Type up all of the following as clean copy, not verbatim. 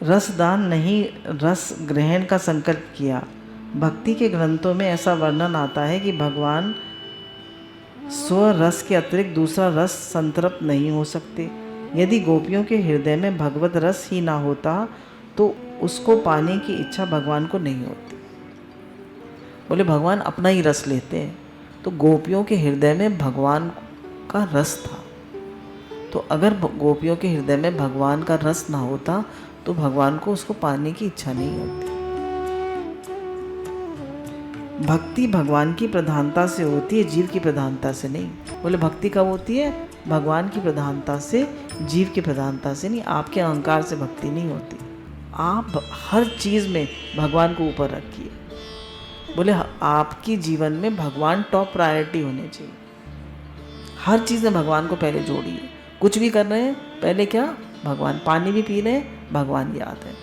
रसदान नहीं रस ग्रहण का संकल्प किया। भक्ति के ग्रंथों में ऐसा वर्णन आता है कि भगवान स्व रस के अतिरिक्त दूसरा रस संतृप्त नहीं हो सकते। यदि गोपियों के हृदय में भगवत रस ही ना होता तो उसको पाने की इच्छा भगवान को नहीं होती। बोले भगवान अपना ही रस लेते हैं, तो गोपियों के हृदय में भगवान का रस था। तो अगर गोपियों के हृदय में भगवान का रस ना होता तो भगवान को उसको पाने की इच्छा नहीं होती। भक्ति भगवान की प्रधानता से होती है, जीव की प्रधानता से नहीं। बोले भक्ति कब होती है? भगवान की प्रधानता से, जीव की प्रधानता से नहीं। आपके अहंकार से भक्ति नहीं होती। आप हर चीज़ में भगवान को ऊपर रखिए। बोले आपकी जीवन में भगवान टॉप प्रायोरिटी होने चाहिए। हर चीज़ में भगवान को पहले जोड़िए। कुछ भी कर रहे हैं पहले क्या? भगवान। पानी भी पी रहे हैं, भगवान याद है।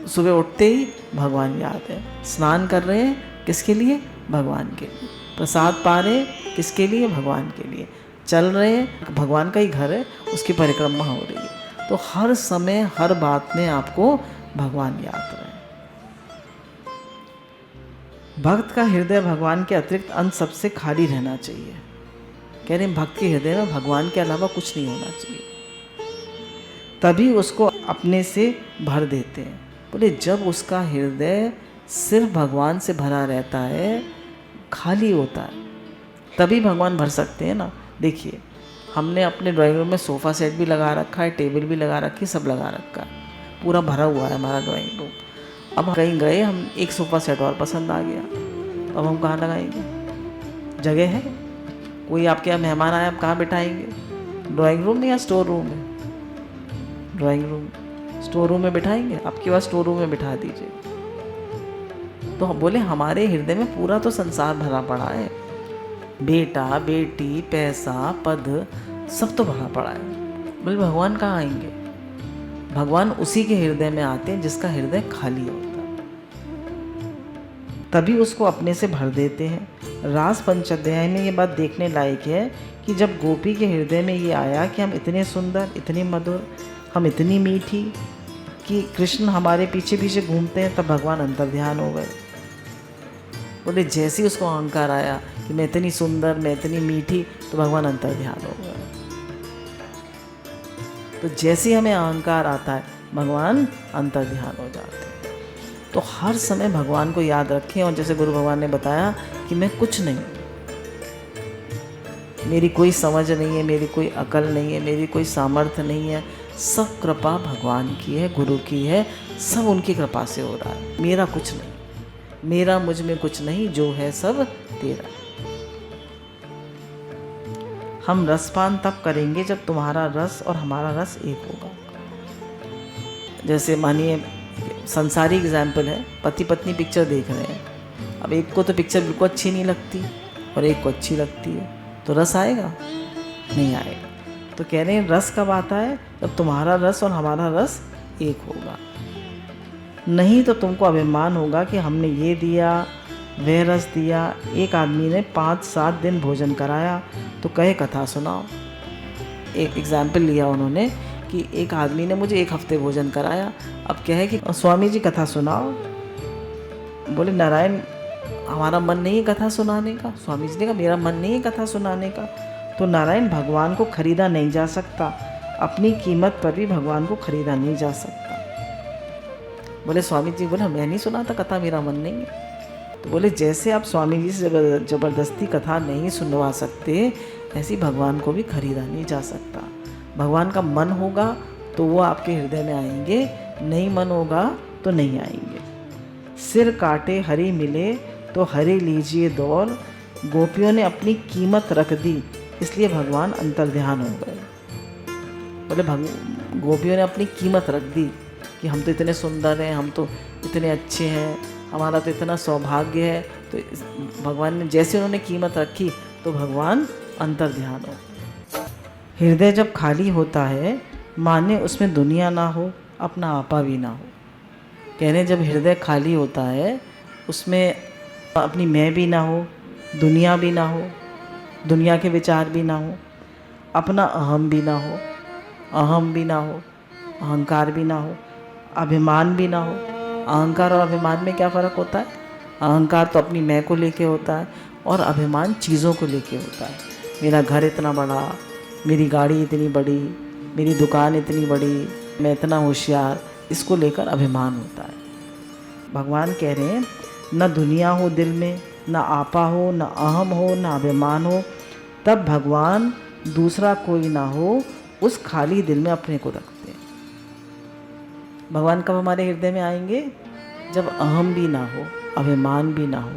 सुबह उठते ही भगवान याद है। स्नान कर रहे हैं किसके लिए? भगवान के लिए। प्रसाद पा रहे हैं किसके लिए? भगवान के लिए। चल रहे हैं, भगवान का ही घर है, उसकी परिक्रमा हो रही है। तो हर समय हर बात में आपको भगवान याद रहे। भक्त का हृदय भगवान के अतिरिक्त अन्य सबसे खाली रहना चाहिए। कह रहे हैं भक्त के हृदय में भगवान के अलावा कुछ नहीं होना चाहिए, तभी उसको अपने से भर देते हैं। बोले जब उसका हृदय सिर्फ भगवान से भरा रहता है, खाली होता है, तभी भगवान भर सकते हैं ना। देखिए हमने अपने ड्राइंग रूम में सोफ़ा सेट भी लगा रखा है, टेबल भी लगा रखी है, सब लगा रखा है, पूरा भरा हुआ है हमारा ड्राइंग रूम। अब कहीं गए हम, एक सोफ़ा सेट और पसंद आ गया, अब हम कहाँ लगाएंगे? जगह है? कोई आपके यहाँ मेहमान आए, आप कहाँ बिठाएंगे? ड्राइंग रूम में या स्टोर रूम में? Drawing room. स्टोर रूम में बिठाएंगे? आपके पास स्टोर रूम में बिठा दीजिए। तो बोले हमारे हृदय में पूरा तो संसार भरा पड़ा है, बेटा बेटी पैसा पद सब तो भरा पड़ा है। बोले भगवान कहाँ आएंगे? भगवान उसी के हृदय में आते हैं जिसका हृदय खाली होता है, तभी उसको अपने से भर देते हैं। रास पंचाध्याय में ये बात देखने लायक है कि जब गोपी के हृदय में ये आया कि हम इतने सुंदर, इतने मधुर, हम इतनी मीठी कि कृष्ण हमारे पीछे पीछे घूमते हैं, तब भगवान अंतर्ध्यान हो गए। बोले जैसे ही उसको अहंकार आया कि मैं इतनी सुंदर, मैं इतनी मीठी, तो भगवान अंतर्ध्यान हो गए। तो जैसे हमें अहंकार आता है भगवान अंतर्ध्यान हो जाते हैं। तो हर समय भगवान को याद रखें। और जैसे गुरु भगवान ने बताया कि मैं कुछ नहीं, मेरी कोई समझ नहीं है, मेरी कोई अकल नहीं है, मेरी कोई सामर्थ्य नहीं है, सब कृपा भगवान की है, गुरु की है, सब उनकी कृपा से हो रहा है। मेरा कुछ नहीं, मेरा मुझ में कुछ नहीं, जो है सब तेरा। हम रसपान तब करेंगे जब तुम्हारा रस और हमारा रस एक होगा। जैसे मानिए संसारी एग्जाम्पल है, पति पत्नी पिक्चर देख रहे हैं। अब एक को तो पिक्चर बिल्कुल अच्छी नहीं लगती और एक को अच्छी लगती है, तो रस आएगा? नहीं आएगा। तो कह रहे हैं रस कब आता है? जब तुम्हारा रस और हमारा रस एक होगा। नहीं तो तुमको अभिमान होगा कि हमने ये दिया, वह रस दिया। एक आदमी ने 5-7 दिन भोजन कराया, तो कहे कथा सुनाओ। एक एग्जाम्पल लिया उन्होंने कि एक आदमी ने मुझे 1 हफ्ते भोजन कराया, अब क्या है कि स्वामी जी कथा सुनाओ। बोले नारायण हमारा मन नहीं है कथा सुनाने का। स्वामी जी ने कहा मेरा मन नहीं है कथा सुनाने का। तो नारायण भगवान को खरीदा नहीं जा सकता, अपनी कीमत पर भी भगवान को खरीदा नहीं जा सकता। बोले स्वामी जी, बोला मैं नहीं सुनाता कथा, मेरा मन नहीं है। तो बोले जैसे आप स्वामी जी से ज़बरदस्ती कथा नहीं सुनवा सकते, ऐसी भगवान को भी खरीदा नहीं जा सकता। भगवान का मन होगा तो वो आपके हृदय में आएंगे, नहीं मन होगा तो नहीं आएंगे। सिर काटे हरि मिले तो हरि लीजिए दौर। गोपियों ने अपनी कीमत रख दी, इसलिए भगवान अंतर्ध्यान हो गए। बोले गोपियों ने अपनी कीमत रख दी कि हम तो इतने सुंदर हैं, हम तो इतने अच्छे हैं, हमारा तो इतना सौभाग्य है। तो भगवान ने जैसे उन्होंने कीमत रखी तो भगवान अंतर्ध्यान हो। हृदय जब खाली होता है, माने उसमें दुनिया ना हो, अपना आपा भी ना हो। कहने जब हृदय खाली होता है, उसमें अपनी मैं भी ना हो, दुनिया भी ना हो, दुनिया के विचार भी ना हो, अपना अहम भी ना हो, अहम भी ना हो, अहंकार भी ना हो, अभिमान भी ना हो। अहंकार और अभिमान में क्या फ़र्क होता है? अहंकार तो अपनी मैं को लेके होता है और अभिमान चीज़ों को लेके होता है। मेरा घर इतना बड़ा, मेरी गाड़ी इतनी बड़ी, मेरी दुकान इतनी बड़ी, मैं इतना होशियार, इसको लेकर अभिमान होता है। भगवान कह रहे हैं न दुनिया हो दिल में, न आपा हो, न अहम हो, न अभिमान हो, तब भगवान दूसरा कोई ना हो उस खाली दिल में अपने को रखते हैं। भगवान कब हमारे हृदय में आएंगे? जब अहम भी ना हो, अभिमान भी ना हो,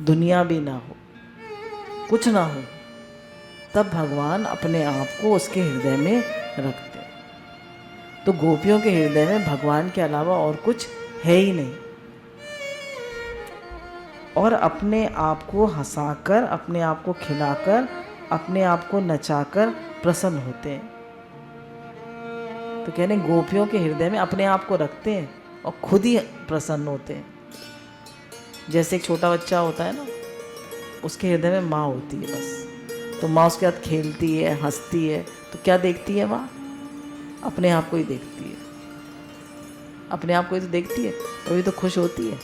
दुनिया भी ना हो, कुछ ना हो, तब भगवान अपने आप को उसके हृदय में रखते हैं। तो गोपियों के हृदय में भगवान के अलावा और कुछ है ही नहीं, और अपने आप को हंसाकर, अपने आप को खिलाकर, अपने आप को नचाकर प्रसन्न होते हैं। तो कहने गोपियों के हृदय में अपने आप को रखते हैं और खुद ही प्रसन्न होते हैं। जैसे एक छोटा बच्चा होता है ना, उसके हृदय में माँ होती है बस, तो माँ उसके साथ खेलती है, हंसती है, तो क्या देखती है माँ? अपने आप को ही देखती है, अपने आप को ही तो देखती है, तभी तो खुश होती है।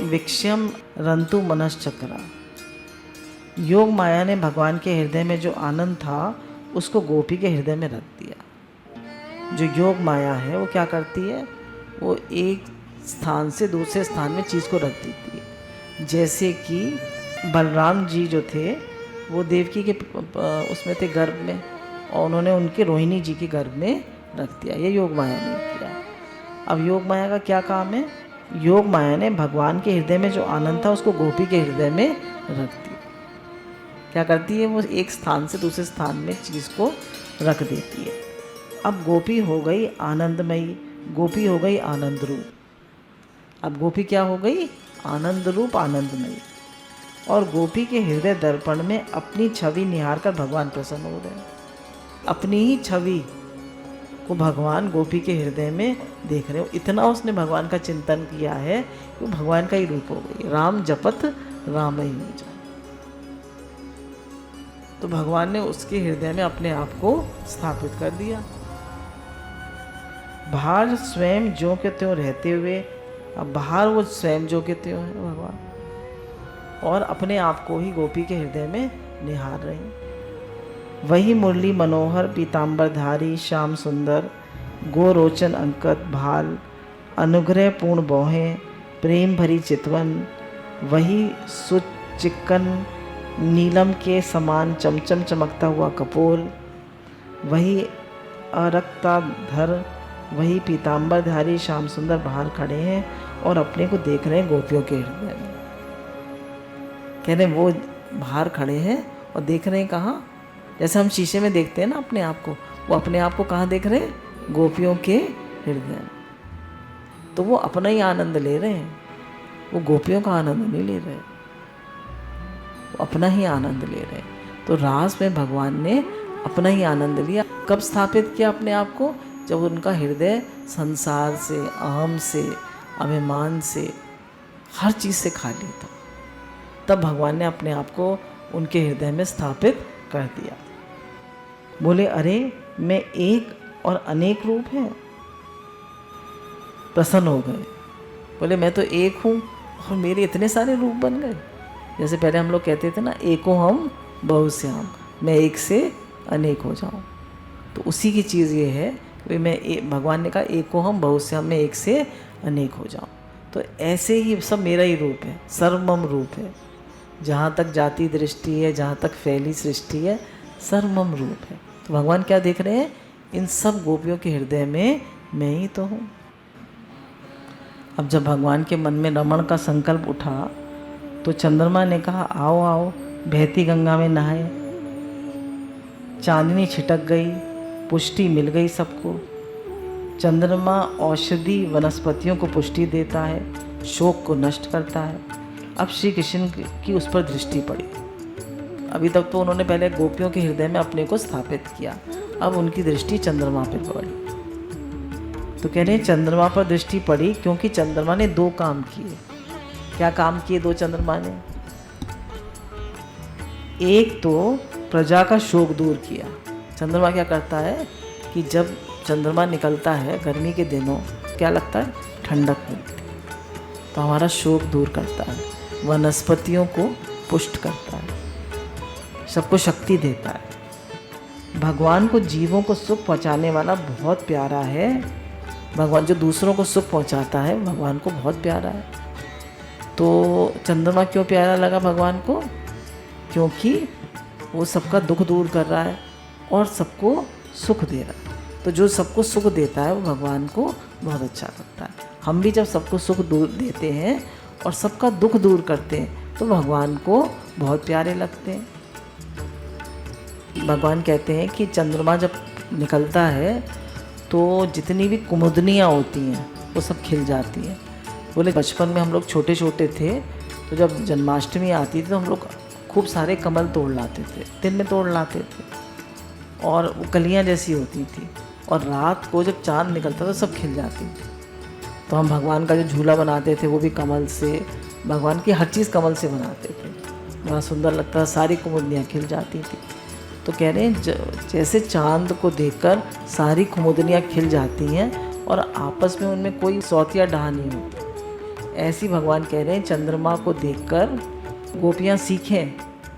विक्षम रंतु मनश्चक्रा, योग माया ने भगवान के हृदय में जो आनंद था उसको गोपी के हृदय में रख दिया। जो योग माया है वो क्या करती है? वो एक स्थान से दूसरे स्थान में चीज़ को रख देती है। जैसे कि बलराम जी जो थे वो देवकी के उसमें थे गर्भ में, और उन्होंने उनके रोहिणी जी के गर्भ में रख दिया। ये योग माया ने किया। अब योग माया का क्या काम है? योग माया ने भगवान के हृदय में जो आनंद था उसको गोपी के हृदय में रख दिया। क्या करती है? वो एक स्थान से दूसरे स्थान में चीज़ को रख देती है। अब गोपी हो गई आनंदमयी, गोपी हो गई आनंद रूप। अब गोपी क्या हो गई? आनंद रूप, आनंदमयी। और गोपी के हृदय दर्पण में अपनी छवि निहार कर भगवान प्रसन्न हो रहे हैं। अपनी ही छवि को भगवान गोपी के हृदय में देख रहे हो। इतना उसने भगवान का चिंतन किया है कि वो भगवान का ही रूप हो गई। राम जपत राम ही हो जाए। तो भगवान ने उसके हृदय में अपने आप को स्थापित कर दिया। बाहर स्वयं जो के त्यों रहते हुए, अब बाहर वो स्वयं जो के त्यों है भगवान, और अपने आप को ही गोपी के हृदय में निहार रहे हैं। वही मुरली मनोहर पीताम्बरधारी श्याम सुंदर, गोरोचन अंकत भाल, अनुग्रह पूर्ण बोहें, प्रेम भरी चितवन, वही सुचिक्कन नीलम के समान चमचम चमकता हुआ कपोल, वही अरक्ताधर, वही पीताम्बरधारी श्याम सुंदर बाहर खड़े हैं और अपने को देख रहे हैं गोपियों के हृदय में। कह रहे वो बाहर खड़े हैं और देख रहे हैं कहाँ? जैसे हम शीशे में देखते हैं ना अपने आप को, वो अपने आप को कहाँ देख रहे हैं? गोपियों के हृदय में। तो वो अपना ही आनंद ले रहे हैं, वो गोपियों का आनंद नहीं ले रहे, वो अपना ही आनंद ले रहे हैं। तो रास में भगवान ने अपना ही आनंद लिया। कब स्थापित किया अपने आप को? जब उनका हृदय संसार से, अहम से, अभिमान से, हर चीज़ से खाली था। तब भगवान ने अपने आप को उनके हृदय में स्थापित कर दिया। बोले अरे मैं एक और अनेक रूप है। प्रसन्न हो गए। बोले मैं तो एक हूँ और मेरे इतने सारे रूप बन गए। जैसे पहले हम लोग कहते थे ना, एको हम बहुश्याम, मैं एक से अनेक हो जाऊँ। तो उसी की चीज़ ये है कि भगवान ने कहा एको हम बहुश्याम, में एक से अनेक हो जाऊँ। तो ऐसे ही सब मेरा ही रूप है, सर्वमम रूप है। जहाँ तक जाति दृष्टि है, जहाँ तक फैली सृष्टि है, सर्वमम रूप है। तो भगवान क्या देख रहे हैं? इन सब गोपियों के हृदय में मैं ही तो हूँ। अब जब भगवान के मन में रमण का संकल्प उठा तो चंद्रमा ने कहा आओ आओ बहती गंगा में नहाए। चांदनी छिटक गई, पुष्टि मिल गई सबको। चंद्रमा औषधि वनस्पतियों को पुष्टि देता है, शोक को नष्ट करता है। अब श्री कृष्ण की उस पर दृष्टि पड़ी। अभी तक तो उन्होंने पहले गोपियों के हृदय में अपने को स्थापित किया, अब उनकी दृष्टि चंद्रमा पर पड़ी। तो कह रहे हैं चंद्रमा पर दृष्टि पड़ी क्योंकि चंद्रमा ने दो काम किए। क्या काम किए दो चंद्रमा ने? एक तो प्रजा का शोक दूर किया। चंद्रमा क्या करता है कि जब चंद्रमा निकलता है गर्मी के दिनों, क्या लगता है? ठंडक मिलती है, तो हमारा शोक दूर करता है, वनस्पतियों को पुष्ट करता है, सबको शक्ति देता है। भगवान को जीवों को सुख पहुंचाने वाला बहुत प्यारा है। भगवान जो दूसरों को सुख पहुंचाता है भगवान को बहुत प्यारा है। तो चंद्रमा क्यों प्यारा लगा भगवान को? क्योंकि वो सबका दुख दूर कर रहा है और सबको सुख दे रहा है। तो जो सबको सुख देता है वो भगवान को बहुत अच्छा लगता है। हम भी जब सबको सुख दूर देते हैं और सबका दुख दूर करते हैं तो भगवान को बहुत प्यारे लगते हैं। भगवान कहते हैं कि चंद्रमा जब निकलता है तो जितनी भी कुमुदनियाँ होती हैं वो सब खिल जाती हैं। बोले बचपन में हम लोग छोटे छोटे थे तो जब जन्माष्टमी आती थी तो हम लोग खूब सारे कमल तोड़ लाते थे, दिन में तोड़ लाते थे और वो कलियाँ जैसी होती थी, और रात को जब चाँद निकलता था सब खिल जाती थी। तो हम भगवान का जो झूला बनाते थे वो भी कमल से, भगवान की हर चीज़ कमल से बनाते थे, बड़ा सुंदर लगता था, सारी कुमुदनियाँ खिल जाती थी। तो कह रहे हैं जैसे चाँद को देखकर सारी कुमुदनियाँ खिल जाती हैं और आपस में उनमें कोई सौतिया डहा नहीं होती, ऐसी भगवान कह रहे हैं चंद्रमा को देखकर गोपियाँ सीखें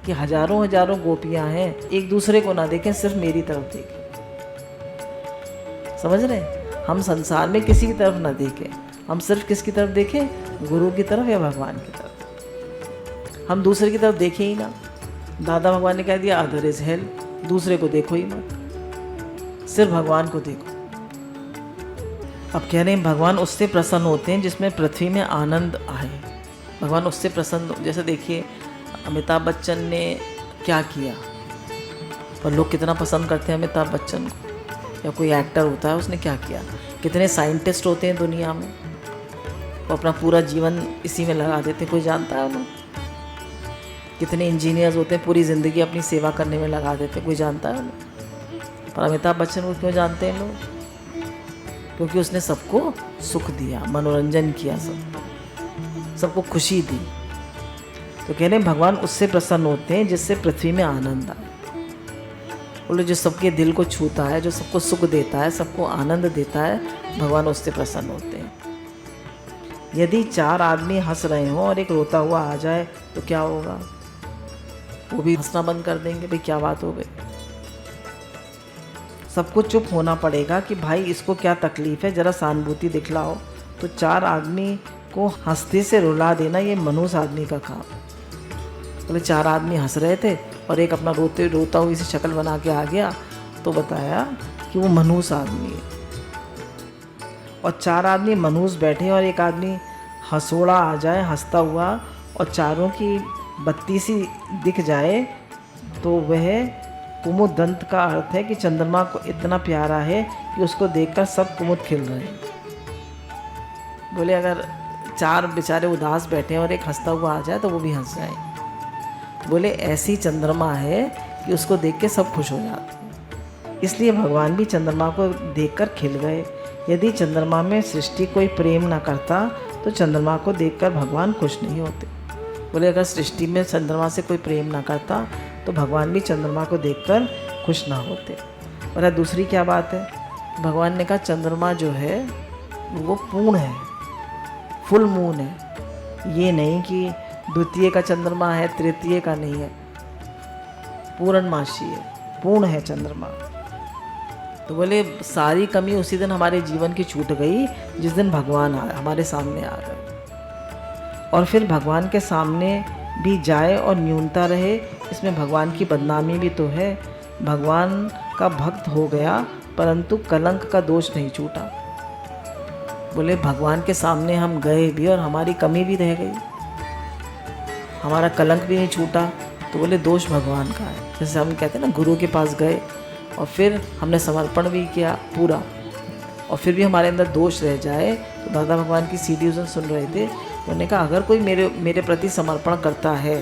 कि हजारों हजारों गोपियाँ हैं, एक दूसरे को ना देखें, सिर्फ मेरी तरफ देखें। समझ रहे हैं? हम संसार में किसी की तरफ ना देखें, हम सिर्फ किसकी तरफ देखें? गुरु की तरफ या भगवान की तरफ। हम दूसरे की तरफ देखें ही ना। दादा भगवान ने कह दिया अदर इज हेल, दूसरे को देखो ही मत, सिर्फ भगवान को देखो। अब कह रहे हैं भगवान उससे प्रसन्न होते हैं जिसमें पृथ्वी में आनंद आए। भगवान उससे प्रसन्न, जैसे देखिए अमिताभ बच्चन ने क्या किया, पर लोग कितना पसंद करते हैं अमिताभ बच्चन को, या कोई एक्टर होता है उसने क्या किया। कितने साइंटिस्ट होते हैं दुनिया में, वो अपना पूरा जीवन इसी में लगा देते, कोई जानता है उन्हें? कितने इंजीनियर्स होते हैं पूरी ज़िंदगी अपनी सेवा करने में लगा देते, कोई जानता है उन्हें? पर अमिताभ बच्चन को क्यों जानते हैं लोग? क्योंकि उसने सबको सुख दिया, मनोरंजन किया, सबको खुशी दी। तो कह रहे हैं भगवान उससे प्रसन्न होते हैं जिससे पृथ्वी में आनंद आए। बोले जो सबके दिल को छूता है, जो सबको सुख देता है, सबको आनंद देता है, भगवान उससे प्रसन्न होते हैं। यदि 4 आदमी हंस रहे हों और एक रोता हुआ आ जाए तो क्या होगा? वो भी हंसना बंद कर देंगे, भाई क्या बात हो गई। सबको चुप होना पड़ेगा कि भाई इसको क्या तकलीफ़ है, ज़रा सहानुभूति दिखलाओ। तो 4 आदमी को हंसते से रुला देना ये मनुष्य आदमी का काम। बोले 4 आदमी हंस रहे थे और एक अपना रोता हुई सी शक्ल बना के आ गया, तो बताया कि वो मनुष्य आदमी है। और 4 आदमी मनुष्य बैठे और एक आदमी हंसोड़ा आ जाए हंसता हुआ और चारों की बत्ती सी दिख जाए, तो वह कुमुदंत का अर्थ है कि चंद्रमा को इतना प्यारा है कि उसको देखकर सब कुमुद खिल रहे हैं। बोले अगर 4 बेचारे उदास बैठे और एक हंसता हुआ आ जाए तो वो भी हंस जाए। बोले ऐसी चंद्रमा है कि उसको देख के सब खुश हो जाते हैं, इसलिए भगवान भी चंद्रमा को देखकर खिल गए। यदि चंद्रमा में सृष्टि कोई प्रेम ना करता तो चंद्रमा को देखकर भगवान खुश नहीं होते। बोले अगर सृष्टि में चंद्रमा से कोई प्रेम ना करता तो भगवान भी चंद्रमा को देखकर खुश ना होते। और दूसरी क्या बात है, भगवान ने कहा चंद्रमा जो है वो पूर्ण है, फुल मून है। ये नहीं कि द्वितीय का चंद्रमा है, तृतीय का नहीं है, पूर्णमासी है, पूर्ण है चंद्रमा। तो बोले सारी कमी उसी दिन हमारे जीवन की छूट गई जिस दिन भगवान हमारे सामने आ गए। और फिर भगवान के सामने भी जाए और न्यूनता रहे, इसमें भगवान की बदनामी भी तो है। भगवान का भक्त हो गया परंतु कलंक का दोष नहीं छूटा। बोले भगवान के सामने हम गए भी और हमारी कमी भी रह गई, हमारा कलंक भी नहीं छूटा, तो बोले दोष भगवान का है। जैसे हम कहते हैं ना गुरु के पास गए और फिर हमने समर्पण भी किया पूरा और फिर भी हमारे अंदर दोष रह जाए, तो दादा भगवान की सीडी उस दिन सुन रहे थे, उन्होंने कहा अगर कोई मेरे प्रति समर्पण करता है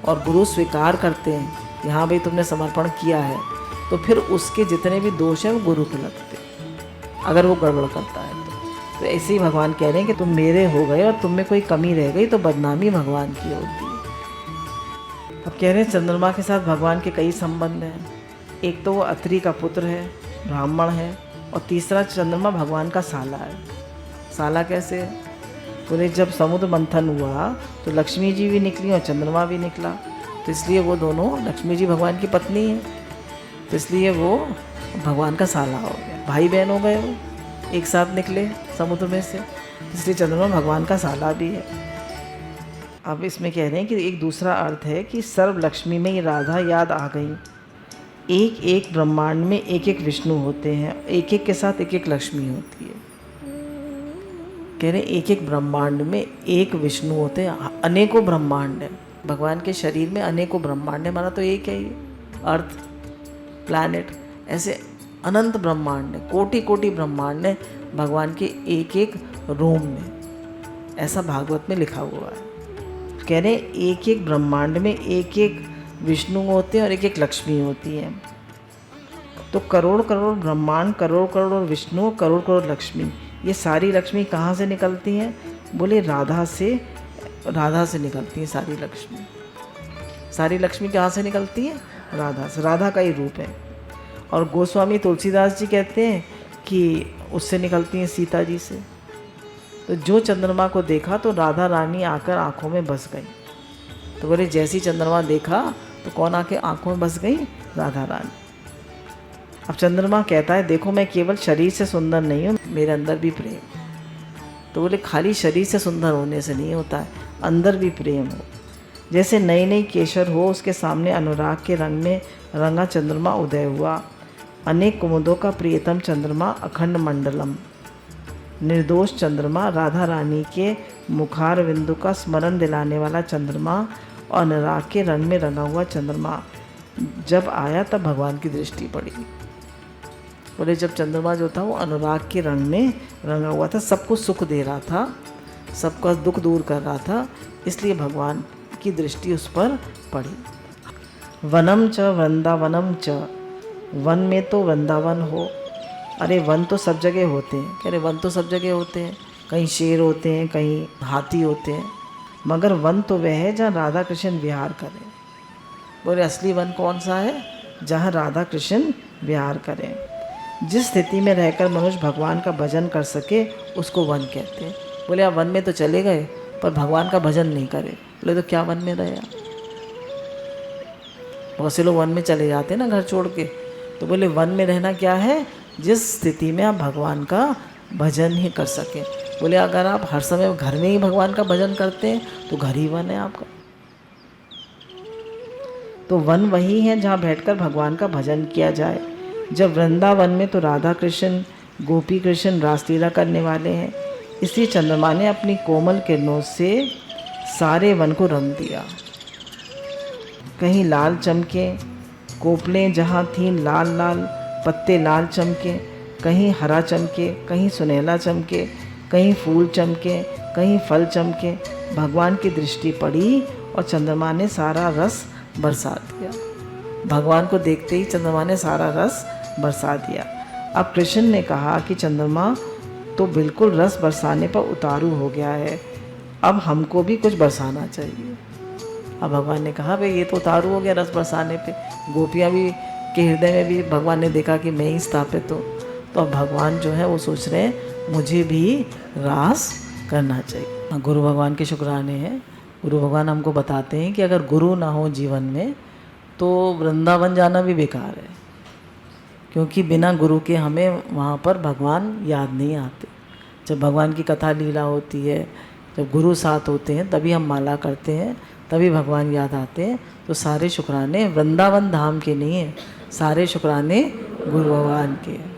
और गुरु स्वीकार करते हैं कि हाँ भाई तुमने समर्पण किया है, तो फिर उसके जितने भी दोष हैं वो गुरु को लगते, अगर वो गड़बड़ करता है तो ऐसे ही भगवान कह रहे हैं कि तुम मेरे हो गए और तुम में कोई कमी रह गई तो बदनामी भगवान की होती है। अब कह रहे हैं चंद्रमा के साथ भगवान के कई संबंध हैं। एक तो वो अत्रि का पुत्र है, ब्राह्मण है, और तीसरा चंद्रमा भगवान का साला है। साला कैसे? बोले जब समुद्र मंथन हुआ तो लक्ष्मी जी भी निकली और चंद्रमा भी निकला, तो इसलिए वो दोनों, लक्ष्मी जी भगवान की पत्नी है, तो इसलिए वो भगवान का साला हो गया। भाई बहन हो गए, वो एक साथ निकले समुद्र में से, इसलिए चंद्रमा भगवान का साला भी है। अब इसमें कह रहे हैं कि एक दूसरा अर्थ है कि सर्व लक्ष्मी में ये राधा याद आ गई। एक एक ब्रह्मांड में एक एक विष्णु होते हैं, एक एक के साथ एक एक लक्ष्मी होती है। कह रहे एक एक ब्रह्मांड में एक विष्णु होते हैं, अनेकों ब्रह्मांड है भगवान के शरीर में, अनेकों ब्रह्मांड है। हमारा तो एक है, ये अर्थ प्लैनेट, ऐसे अनंत ब्रह्मांड है, कोटि कोटि ब्रह्मांड है भगवान के एक एक रोम में, ऐसा भागवत में लिखा हुआ है। कह रहे एक एक ब्रह्मांड में एक एक विष्णु होते हैं और एक एक लक्ष्मी होती है। तो करोड़ करोड़ ब्रह्मांड, करोड़ करोड़ विष्णु, करोड़ करोड़ लक्ष्मी, ये सारी लक्ष्मी कहाँ से निकलती हैं? बोले राधा से निकलती हैं सारी लक्ष्मी। सारी लक्ष्मी कहाँ से निकलती है? राधा से। राधा का ही रूप है। और गोस्वामी तुलसीदास जी कहते हैं कि उससे निकलती हैं, सीता जी से। तो जो चंद्रमा को देखा तो राधा रानी आकर आँखों में बस गई। तो बोले जैसी चंद्रमा देखा तो कौन आके आँखों में बस गई? राधा रानी। अब चंद्रमा कहता है देखो मैं केवल शरीर से सुंदर नहीं हूँ, मेरे अंदर भी प्रेम। तो बोले खाली शरीर से सुंदर होने से नहीं होता है, अंदर भी प्रेम हो। जैसे नई नई केशर हो, उसके सामने अनुराग के रंग में रंगा चंद्रमा उदय हुआ। अनेक कुमुदों का प्रियतम चंद्रमा अखंड मंडलम, निर्दोष चंद्रमा, राधा रानी के मुखार बिंदु का स्मरण दिलाने वाला चंद्रमा और अनुराग के रंग में रंगा हुआ चंद्रमा जब आया तब भगवान की दृष्टि पड़ी। बोले जब चंद्रमा जो था वो अनुराग के रंग में रंगा हुआ था, सबको सुख दे रहा था, सबका दुख दूर कर रहा था, इसलिए भगवान की दृष्टि उस पर पड़ी। वनम च वृंदावनम च, वन में तो वृंदावन हो। अरे वन तो सब जगह होते हैं। कह रहे वन तो सब जगह होते हैं, कहीं शेर होते हैं, कहीं हाथी होते हैं, मगर वन तो वह है जहाँ राधा कृष्ण विहार करें। बोले असली वन कौन सा है? जहाँ राधा कृष्ण विहार करें। जिस स्थिति में रहकर मनुष्य भगवान का भजन कर सके उसको वन कहते हैं। बोले आप वन में तो चले गए पर भगवान का भजन नहीं करे। बोले तो क्या वन में रहे आप? बहुत से लोग वन में चले जाते हैं ना घर छोड़ के। तो बोले वन में रहना क्या है? जिस स्थिति में आप भगवान का भजन ही कर सकें। बोले अगर आप हर समय घर में ही भगवान का भजन करते हैं तो घर ही वन है आपका। तो वन वही है जहाँ बैठकर भगवान का भजन किया जाए। जब वृंदावन में तो राधा कृष्ण, गोपी कृष्ण रासलीला करने वाले हैं, इसलिए चंद्रमा ने अपनी कोमल किरणों से सारे वन को रंग दिया। कहीं लाल चमके, कोपलें जहाँ थीं लाल लाल, पत्ते लाल चमके, कहीं हरा चमके, कहीं सुनहला चमके, कहीं फूल चमके, कहीं फल चमके। भगवान की दृष्टि पड़ी और चंद्रमा ने सारा रस बरसा दिया। भगवान को देखते ही चंद्रमा ने सारा रस बरसा दिया। अब कृष्ण ने कहा कि चंद्रमा तो बिल्कुल रस बरसाने पर उतारू हो गया है, अब हमको भी कुछ बरसाना चाहिए। अब भगवान ने कहा भाई ये तो उतारू हो गया रस बरसाने पे। गोपियाँ भी के हृदय में भी भगवान ने देखा कि मैं ही स्थापित हूँ, तो अब भगवान जो है वो सोच रहे हैं मुझे भी रास करना चाहिए। गुरु भगवान के शुक्राने हैं। गुरु भगवान हमको बताते हैं कि अगर गुरु ना हो जीवन में तो वृंदावन जाना भी बेकार है, क्योंकि बिना गुरु के हमें वहाँ पर भगवान याद नहीं आते। जब भगवान की कथा लीला होती है, जब गुरु साथ होते हैं तभी हम माला करते हैं, तभी भगवान याद आते हैं। तो सारे शुक्राने वृंदावन धाम के नहीं हैं, सारे शुक्राने गुरु भगवान के हैं।